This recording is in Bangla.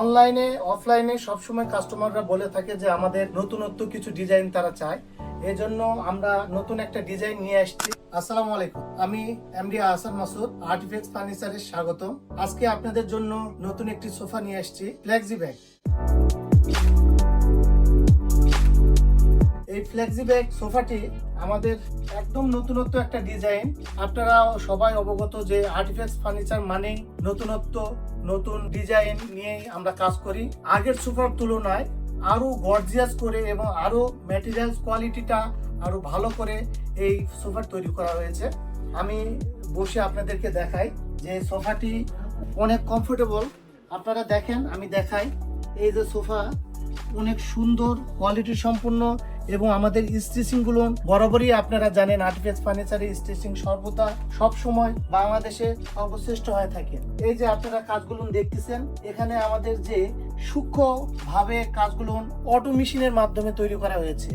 অনলাইনে অফলাইনে সবসময় কাস্টমাররা বলে থাকে যে আমাদের নতুনত্ব কিছু ডিজাইন তারা চায়। এজন্য আমরা নতুন একটা ডিজাইন নিয়ে আসছি। আসসালামু আলাইকুম, আমি এমডি আহসান মাসুদ, আর্টিফ্যাক্টস ফার্নিচারে স্বাগতম। আজকে আপনাদের জন্য নতুন একটি সোফা নিয়ে আসছি, ফ্লেক্সি ব্যাগ। এই ফ্লেক্সি ব্যাগ সোফাটি আমাদের একদম নতুনত্ব একটা ডিজাইন। আপনারা সবাই অবগত যে আর্টিফ্যাক্টস ফার্নিচার মানে নতুনত্ব, নতুন ডিজাইন নিয়ে আমরা কাজ করি। আগের সোফার তুলনায় আরো গর্জিয়াস করে এবং আরো ম্যাটেরিয়ালস কোয়ালিটিটা আরো ভালো করে এই সোফা তৈরি করা হয়েছে। আমি বসে আপনাদেরকে দেখাই যে সোফাটি অনেক কমফোর্টেবল। আপনারা দেখেন, আমি দেখাই। এই যে সোফা অনেক সুন্দর কোয়ালিটি সম্পন্ন এবং আমাদের স্টিচিং গুলো বরাবরই আপনারা জানেন আর্টিফ্যাক্টস ফার্নিচারের স্টিচিং সর্বদা সব সময় বাংলাদেশে সর্বশ্রেষ্ঠ হয়ে থাকে। এই যে আপনারা কাজগুলো দেখতেছেন, এখানে আমাদের যে সূক্ষ্ম ভাবে কাজগুলো অটো মেশিনের মাধ্যমে তৈরি করা হয়েছে।